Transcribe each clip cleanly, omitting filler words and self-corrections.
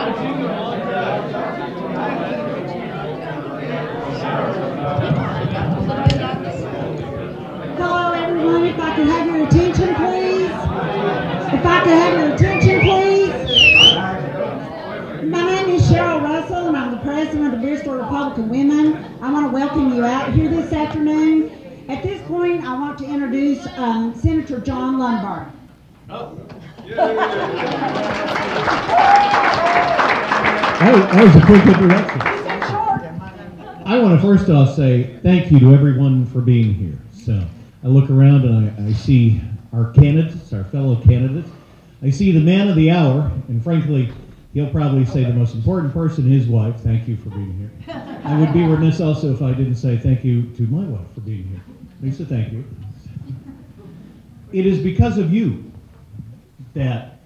Hello, everyone. If I could have your attention, please. If I could have your attention, please. My name is Cheryl Russell, and I'm the president of the Bristol Republican Women. I want to welcome you out here this afternoon. At this point, I want to introduce Senator John Lombard. Oh. That was a pretty good direction. I want to first off say thank you to everyone for being here. So I look around and I see our candidates, our fellow candidates. I see the man of the hour, and frankly, he'll probably say the most important person, his wife. Thank you for being here. I would be remiss also if I didn't say thank you to my wife for being here. Lisa, thank you. It is because of you that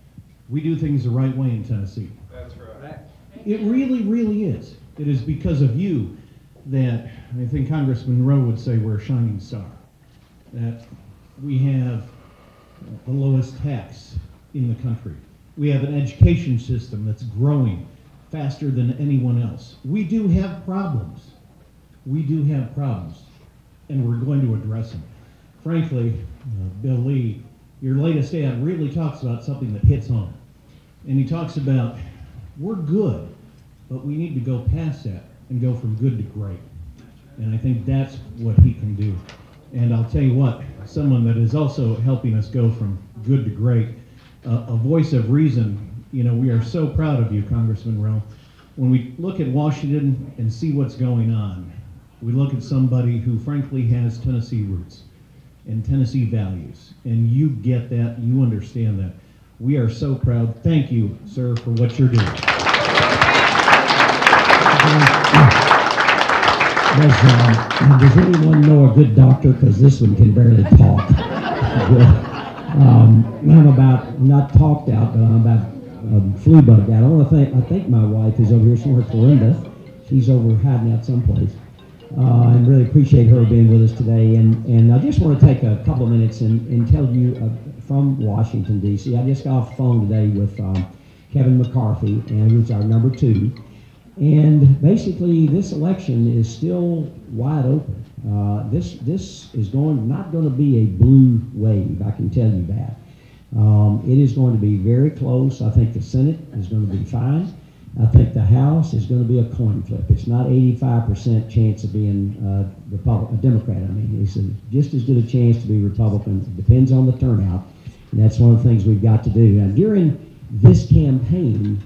we do things the right way in Tennessee. That's right. It really, really is. It is because of you that I think Congressman Rowe would say we're a shining star. That we have the lowest tax in the country. We have an education system that's growing faster than anyone else. We do have problems. We do have problems, and we're going to address them. Frankly, Bill Lee, your latest ad really talks about something that hits home. And he talks about, we're good, but we need to go past that and go from good to great. And I think that's what he can do. And I'll tell you what, someone that is also helping us go from good to great, a voice of reason. You know, we are so proud of you, Congressman Rowe. When we look at Washington and see what's going on, we look at somebody who frankly has Tennessee roots and Tennessee values. And you get that, you understand that. We are so proud. Thank you, sir, for what you're doing. Does anyone know a good doctor? Because this one can barely talk. I'm about, not talked out, but I'm about flu bugged out. I think my wife is over here somewhere, Florinda. She's over hiding out someplace. And really appreciate her being with us today. And I just want to take a couple of minutes and tell you from Washington, D.C. I just got off the phone today with Kevin McCarthy, and who's our number 2. And basically, this election is still wide open. This is not going to be a blue wave, I can tell you that. It is going to be very close. I think the Senate is going to be fine. I think the House is going to be a coin flip. It's not 85% chance of being a Democrat. I mean, it's just as good a chance to be Republican. It depends on the turnout, and that's one of the things we've got to do. Now, during this campaign,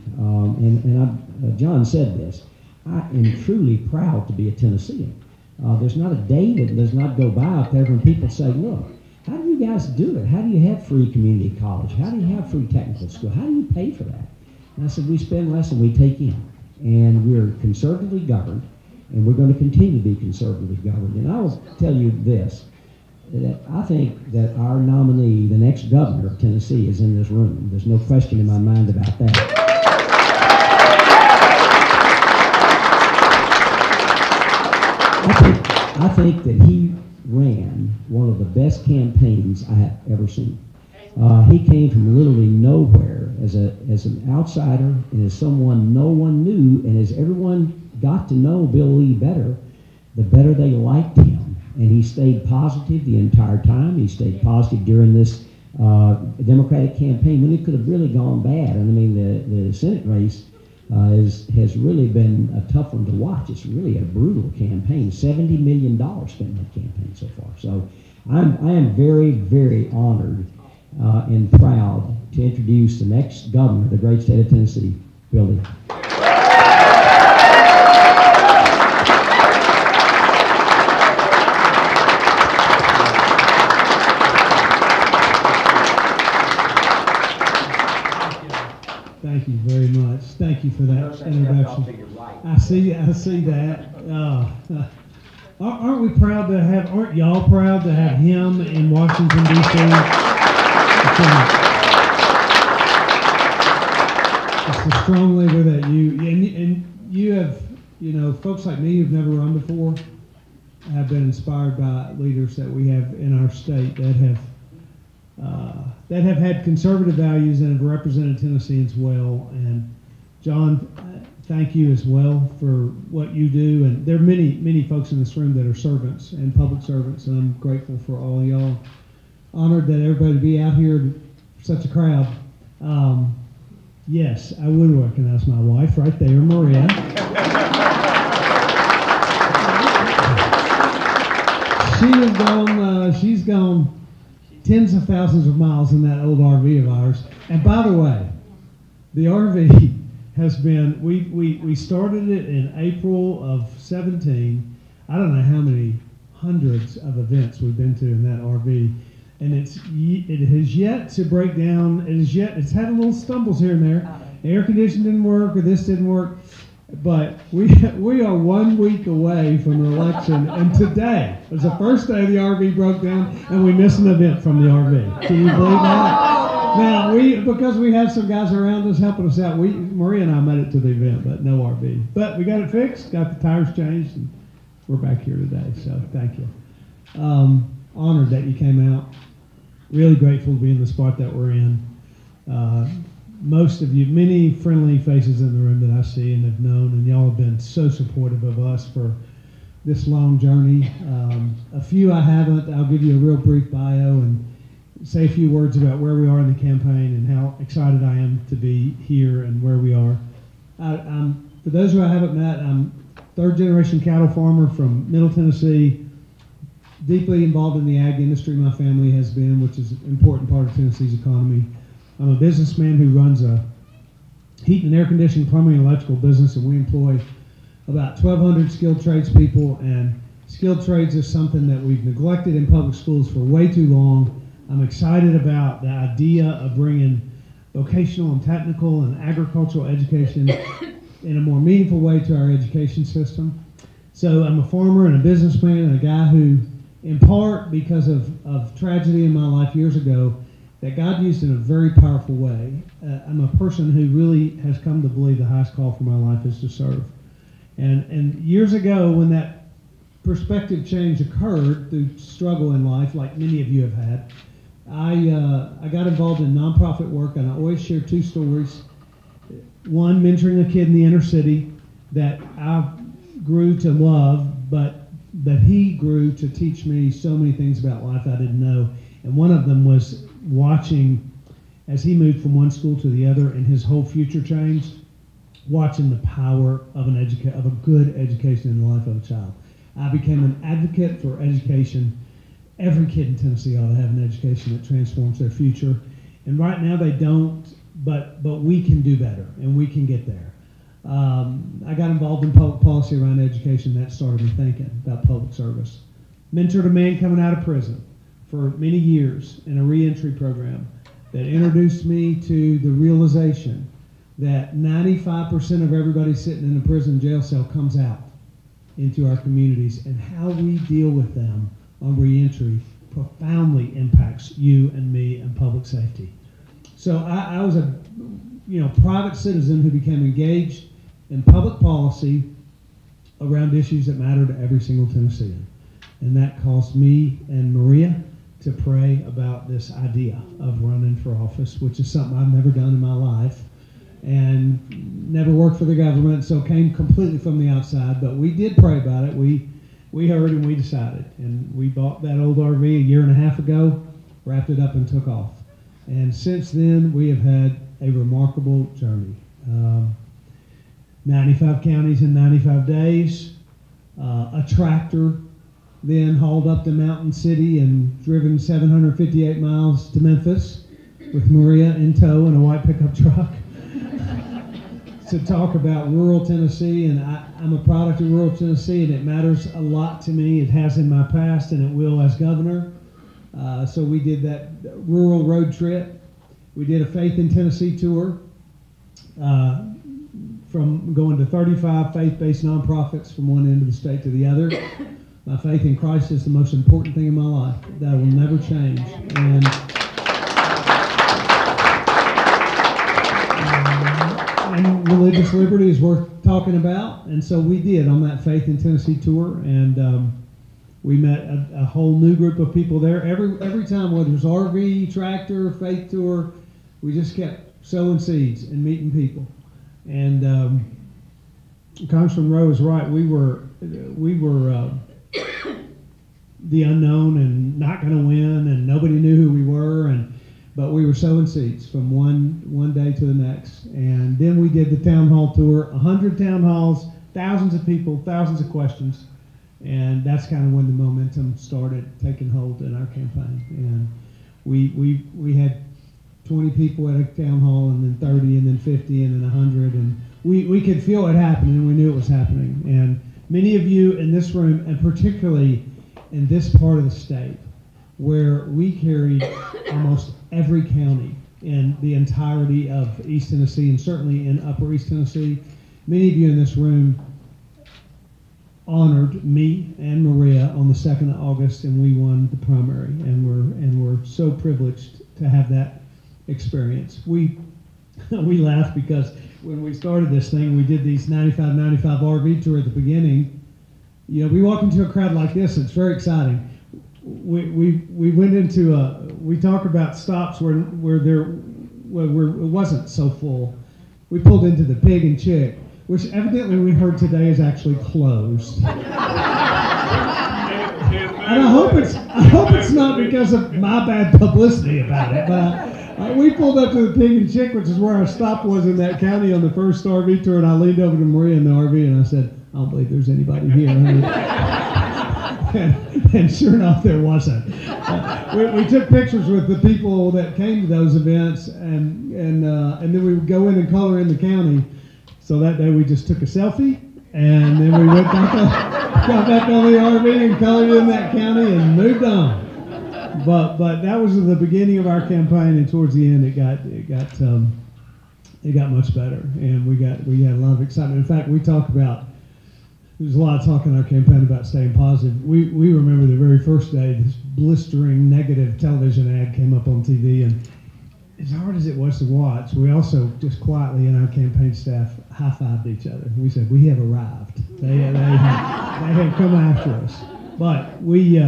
John said this, I am truly proud to be a Tennessean. There's not a day that does not go by out there when people say, look, how do you guys do it? How do you have free community college? How do you have free technical school? How do you pay for that? And I said, we spend less than we take in. And we're conservatively governed, and we're going to continue to be conservatively governed. And I will tell you this, that I think that our nominee, the next governor of Tennessee, is in this room. There's no question in my mind about that. I think that he ran one of the best campaigns I have ever seen. He came from literally nowhere as an outsider and as someone no one knew, and as everyone got to know Bill Lee better, the better they liked him. And he stayed positive the entire time. He stayed positive during this Democratic campaign when it could have really gone bad. And I mean, the Senate race has really been a tough one to watch. It's really a brutal campaign. $70 million spent in that campaign so far. So I am very, very honored and proud to introduce the next governor of the great state of Tennessee, Bill Lee. Thank you very much. Thank you for that introduction. I see that. Aren't we proud to have? Aren't y'all proud to have him in Washington D.C.? It's a strong leader that you have. You know, folks like me who've never run before have been inspired by leaders that we have in our state that have had conservative values and have represented Tennesseans well. And John, thank you as well for what you do. And there are many folks in this room that are servants and public servants, and I'm grateful for all of y'all. Honored that everybody be out here, such a crowd. Yes, I would recognize my wife right there, Maria. She's gone tens of thousands of miles in that old RV of ours. And by the way, the RV has been, we started it in April of 17. I don't know how many hundreds of events we've been to in that RV. And it has yet to break down. It's had a little stumbles here and there. Air conditioning didn't work, or this didn't work. But we are 1 week away from the election, and today was the first day the RV broke down, and we missed an event from the RV. Can you believe that? Now, because we had some guys around us helping us out, Maria and I made it to the event, but no RV. But we got it fixed, got the tires changed, and we're back here today, so thank you. Honored that you came out. Really grateful to be in the spot that we're in. Most of you, many friendly faces in the room that I see and have known, and y'all have been so supportive of us for this long journey. A few I haven't. I'll give you a real brief bio and say a few words about where we are in the campaign and how excited I am to be here and where we are. For those who I haven't met, I'm third-generation cattle farmer from Middle Tennessee, deeply involved in the ag industry my family has been, which is an important part of Tennessee's economy. I'm a businessman who runs a heat and air conditioning, plumbing, and electrical business, and we employ about 1,200 skilled tradespeople, and skilled trades is something that we've neglected in public schools for way too long. I'm excited about the idea of bringing vocational and technical and agricultural education in a more meaningful way to our education system. So I'm a farmer and a businessman and a guy who, in part because of tragedy in my life years ago, that God used in a very powerful way. I'm a person who really has come to believe the highest call for my life is to serve. And years ago, when that perspective change occurred through struggle in life, like many of you have had, I got involved in nonprofit work, and I always share two stories. One, mentoring a kid in the inner city that I grew to love, but that he grew to teach me so many things about life I didn't know. And one of them was watching, as he moved from one school to the other and his whole future changed, watching the power of of a good education in the life of a child. I became an advocate for education. Every kid in Tennessee ought to have an education that transforms their future. And right now they don't, but we can do better, and we can get there. I got involved in public policy around education. That started me thinking about public service. Mentored a man coming out of prison for many years in a reentry program that introduced me to the realization that 95% of everybody sitting in a prison jail cell comes out into our communities, and how we deal with them on reentry profoundly impacts you and me and public safety. So I was a private citizen who became engaged in public policy around issues that matter to every single Tennessean. And that caused me and Maria to pray about this idea of running for office, which is something I've never done in my life and never worked for the government, so came completely from the outside. But we did pray about it. We heard and we decided. And we bought that old RV a year and a half ago, wrapped it up and took off. And since then, we have had a remarkable journey. 95 counties in 95 days, a tractor then hauled up to Mountain City and driven 758 miles to Memphis with Maria in tow in a white pickup truck to talk about rural Tennessee. And I'm a product of rural Tennessee, and it matters a lot to me. It has in my past, and it will as governor. So we did that rural road trip. We did a Faith in Tennessee tour, from going to 35 faith-based nonprofits from one end of the state to the other. My faith in Christ is the most important thing in my life. That will never change. And religious liberty is worth talking about. And so we did on that Faith in Tennessee tour. And we met a whole new group of people there. Every time, whether it was RV, tractor, faith tour, we just kept sowing seeds and meeting people. And Congressman Rowe is right. We were the unknown and not going to win, and nobody knew who we were, but we were sowing seeds from one day to the next. And then we did the town hall tour, 100 town halls, thousands of people, thousands of questions, and that's kind of when the momentum started taking hold in our campaign. And we had 20 people at a town hall, and then 30, and then 50, and then 100, and we could feel it happening, and we knew it was happening. And many of you in this room, and particularly in this part of the state, where we carried almost every county in the entirety of East Tennessee, and certainly in Upper East Tennessee, many of you in this room honored me and Maria on the 2nd of August, and we won the primary, and we're so privileged to have that experience. We laughed because when we started this thing, we did these 95 RV tour at the beginning. You know, we walk into a crowd like this, it's very exciting. We went into we talk about stops where it wasn't so full. We pulled into the Pig and Chick, which evidently we heard today is actually closed. And I hope it's not because of my bad publicity about it, but we pulled up to the Pig and Chick, which is where our stop was in that county on the first RV tour, and I leaned over to Maria in the RV and I said, I don't believe there's anybody here. And sure enough, there wasn't. We took pictures with the people that came to those events, and then we would go in and color in the county. So that day we just took a selfie, and then we went got back on the RV and colored in that county and moved on. But that was the beginning of our campaign, and towards the end it got much better, and we had a lot of excitement. In fact, there's a lot of talk in our campaign about staying positive. We remember the very first day, this blistering negative television ad came up on TV, and as hard as it was to watch, we also just quietly in our campaign staff high-fived each other. We said, we have arrived. They have come after us. But we're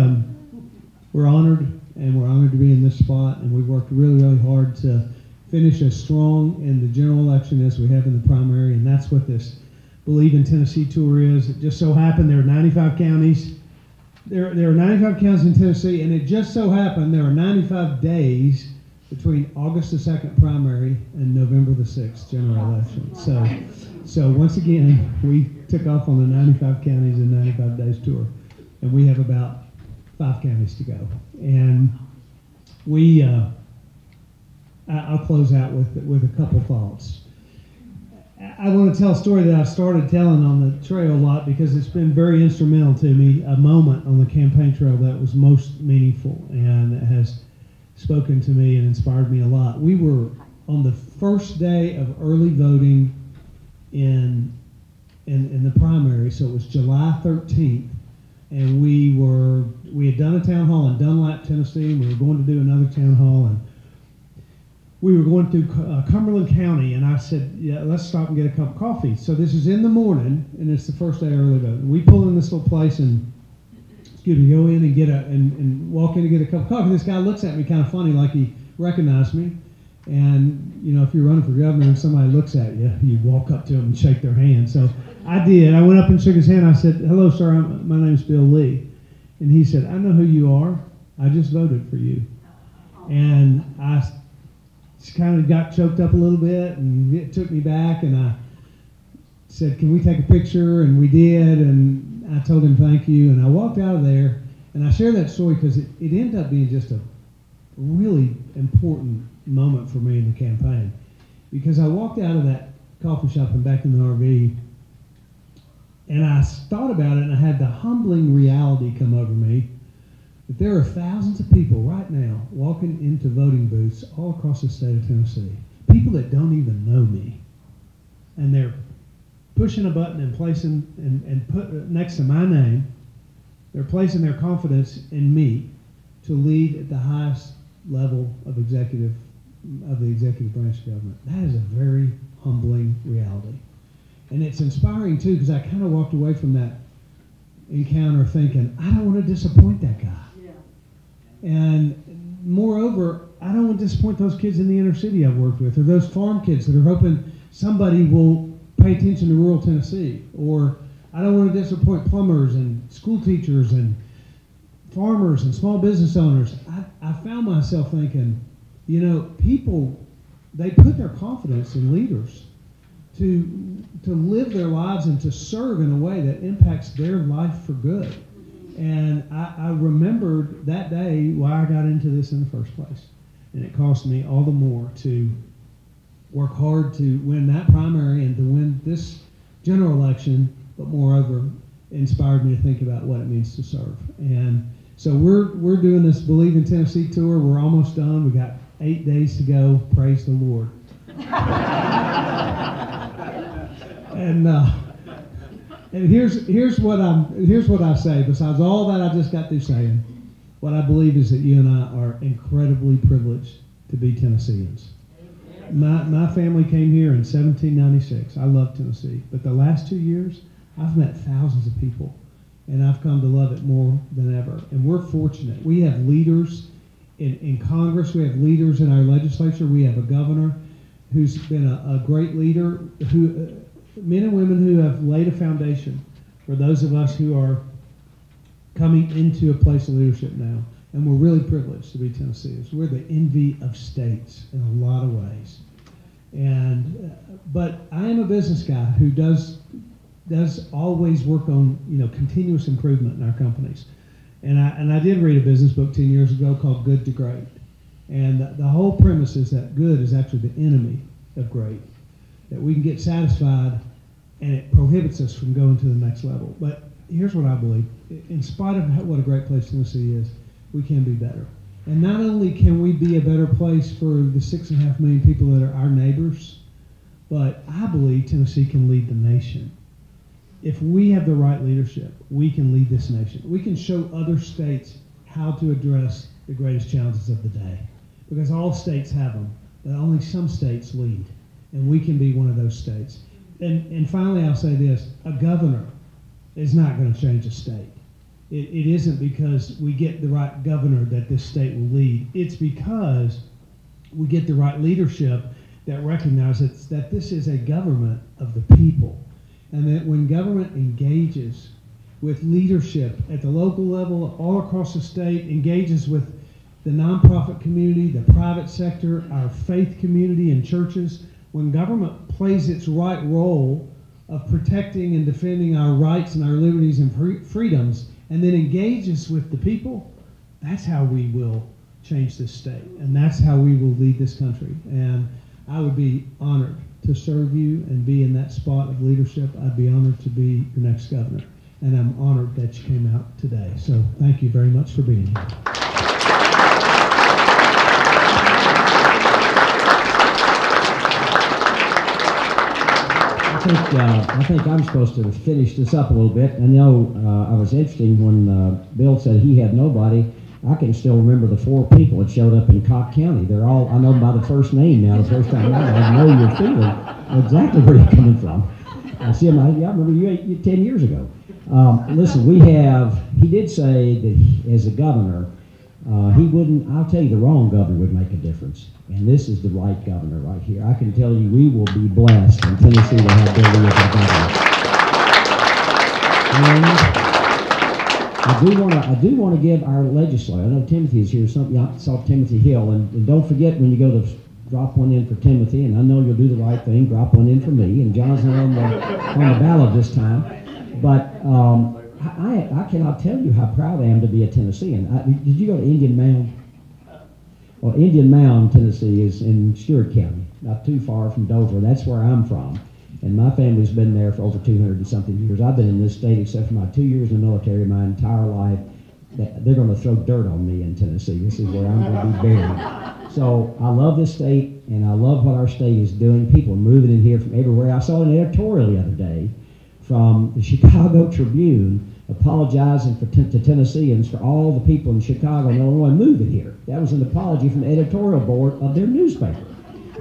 honored, and we're honored to be in this spot, and we've worked really, really hard to finish as strong in the general election as we have in the primary, and that's what this Believe in Tennessee tour is. It just so happened there are 95 counties. There are 95 counties in Tennessee, and it just so happened there are 95 days between August the 2nd primary and November the 6th general election. So once again, we took off on the 95 counties in 95 days tour, and we have about 5 counties to go. And I'll close out with a couple thoughts. I want to tell a story that I started telling on the trail a lot because it's been very instrumental to me, a moment on the campaign trail that was most meaningful and that has spoken to me and inspired me a lot. We were on the first day of early voting in the primary, so it was July 13th, and we had done a town hall in Dunlap, Tennessee, and we were going to do another town hall, and we were going through Cumberland County, and I said, yeah, let's stop and get a cup of coffee. So this is in the morning, and it's the first day of early voting. We pull in this little place and, go in and and walk in and get a cup of coffee. This guy looks at me kind of funny, like he recognized me. And, you know, if you're running for governor and somebody looks at you, you walk up to them and shake their hand. So I did. I went up and shook his hand. I said, hello, sir, my name's Bill Lee. And he said, I know who you are. I just voted for you. And I kind of got choked up a little bit, and it took me back, and I said, can we take a picture? And we did, and I told him thank you, and I walked out of there, and I share that story because it ended up being just a really important moment for me in the campaign, because I walked out of that coffee shop and back in the RV, and I thought about it, and I had the humbling reality come over me that there are thousands of people right now walking into voting booths all across the state of Tennessee, people that don't even know me, and they're pushing a button and placing and put next to my name, they're placing their confidence in me to lead at the highest level of the executive branch of government. That is a very humbling reality, and it's inspiring too, because I kind of walked away from that encounter thinking, I don't want to disappoint that guy. And moreover, I don't want to disappoint those kids in the inner city I've worked with, or those farm kids that are hoping somebody will pay attention to rural Tennessee, or I don't want to disappoint plumbers and school teachers and farmers and small business owners. I found myself thinking, you know, people, they put their confidence in leaders to live their lives and to serve in a way that impacts their life for good. And I remembered that day why I got into this in the first place. And it cost me all the more to work hard to win that primary and to win this general election, but moreover, inspired me to think about what it means to serve. And so we're doing this Believe in Tennessee tour. We're almost done. We got 8 days to go. Praise the Lord. And here's what I say. Besides all that I just got through saying, what I believe is that you and I are incredibly privileged to be Tennesseans. My family came here in 1796. I love Tennessee, but the last 2 years I've met thousands of people, and I've come to love it more than ever. And we're fortunate. We have leaders in Congress. We have leaders in our legislature. We have a governor who's been a great leader, who men and women who have laid a foundation for those of us who are coming into a place of leadership now. And we're really privileged to be Tennesseans. We're the envy of states in a lot of ways. But I am a business guy who does always work on, you know, continuous improvement in our companies. And I did read a business book 10 years ago called Good to Great. And the whole premise is that good is actually the enemy of great. That we can get satisfied and it prohibits us from going to the next level. But here's what I believe. In spite of what a great place Tennessee is, we can be better. And not only can we be a better place for the 6.5 million people that are our neighbors, but I believe Tennessee can lead the nation. If we have the right leadership, we can lead this nation. We can show other states how to address the greatest challenges of the day. Because all states have them, but only some states lead. And we can be one of those states. And finally, I'll say this. A governor is not going to change a state. It isn't because we get the right governor that this state will lead. It's because we get the right leadership that recognizes that this is a government of the people. And that when government engages with leadership at the local level, all across the state, engages with the nonprofit community, the private sector, our faith community and churches, when government plays its right role of protecting and defending our rights and our liberties and freedoms, and then engages with the people, that's how we will change this state. And that's how we will lead this country. And I would be honored to serve you and be in that spot of leadership. I'd be honored to be your next governor. And I'm honored that you came out today. So thank you very much for being here. I think I'm supposed to finish this up a little bit. I know I was interesting when Bill said he had nobody. I can still remember the 4 people that showed up in Cobb County. They're all, I know them by the first name now, the first time I know you're feeling exactly where you're coming from. I see him, I remember you 10 years ago. Listen, he did say that as a governor, he wouldn't, I'll tell you, the wrong governor would make a difference. And this is the right governor right here. I can tell you we will be blessed in Tennessee to have Bill Lee as our governor. And I do want to give our legislator, I know Timothy is here, I saw Timothy Hill, and don't forget when you go to drop one in for Timothy, and I know you'll do the right thing, drop one in for me, and John's not on the ballot this time. But I cannot tell you how proud I am to be a Tennessean. Did you go to Indian Mound? Well, Indian Mound, Tennessee is in Stewart County, not too far from Dover. That's where I'm from. And my family's been there for over 200 and something years. I've been in this state, except for my 2 years in the military, my entire life. They're going to throw dirt on me in Tennessee. This is where I'm going to be buried. So I love this state, and I love what our state is doing. People are moving in here from everywhere. I saw an editorial the other day from the Chicago Tribune apologizing to Tennesseans for all the people in Chicago and Illinois moving here. That was an apology from the editorial board of their newspaper.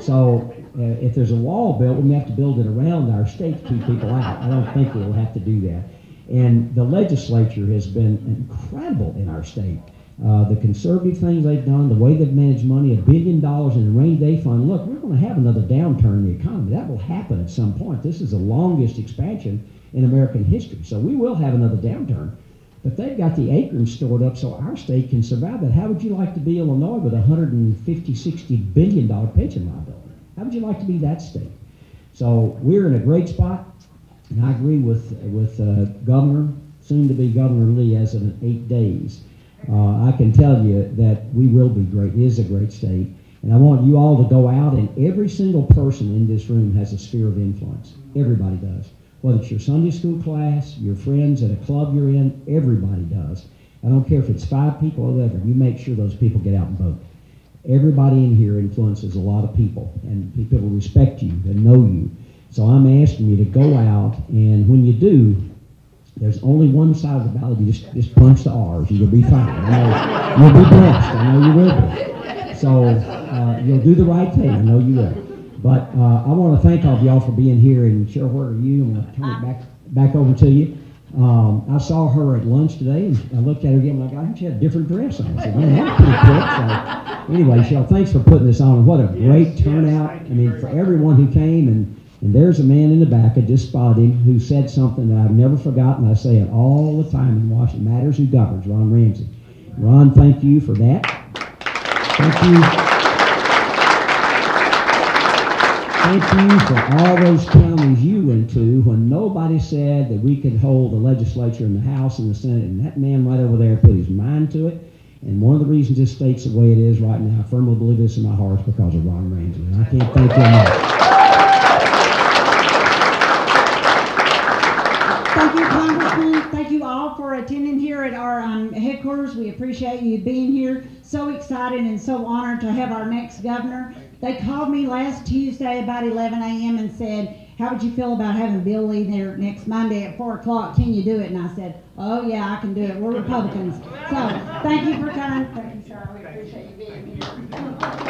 So if there's a wall built, we have to build it around our state to keep people out. I don't think we'll have to do that. And the legislature has been incredible in our state. The conservative things they've done, the way they've managed money, $1 billion in a rainy day fund. Look, we're going to have another downturn in the economy. That will happen at some point. This is the longest expansion in American history. So we will have another downturn. But they've got the acreage stored up so our state can survive that. How would you like to be Illinois with $150, $60 billion pension liability? How would you like to be that state? So we're in a great spot, and I agree with Governor, soon to be Governor Lee, as of 8 days. I can tell you that we will be great. It is a great state. And I want you all to go out, and every single person in this room has a sphere of influence. Everybody does. Whether it's your Sunday school class, your friends at a club you're in, everybody does. I don't care if it's 5 people or whatever. You make sure those people get out and vote. Everybody in here influences a lot of people, and people respect you and know you. So I'm asking you to go out, and when you do, there's only one side of the ballot. You just punch the R's, and you'll be fine. I know you'll be blessed. I know you will be. So you'll do the right thing. I know you will. But I want to thank all of y'all for being here. And Cheryl, where are you? I'm going to turn it back over to you. I saw her at lunch today, and I looked at her again. I'm like, I think she had a different dress on. I said, man, that's pretty quick. So anyway, Cheryl, thanks for putting this on. And what a great turnout. I mean, for everyone who came. And there's a man in the back, I just spotted him, who said something that I've never forgotten. I say it all the time in Washington. Matters who governs, Ron Ramsey. Ron, thank you for that. Thank you. Thank you for all those counties you went to when nobody said that we could hold the legislature in the House and the Senate, and that man right over there put his mind to it. And one of the reasons this state's the way it is right now, I firmly believe this in my heart, is because of Ron Ramsey. And I can't thank you enough. Thank you, Congressman. Thank you all for attending here at our headquarters. We appreciate you being here. So excited and so honored to have our next governor. They called me last Tuesday about 11 a.m. and said, how would you feel about having Bill Lee there next Monday at 4 o'clock? Can you do it? And I said, oh, yeah, I can do it. We're Republicans. So thank you for coming. Thank you, sir. We appreciate you being here.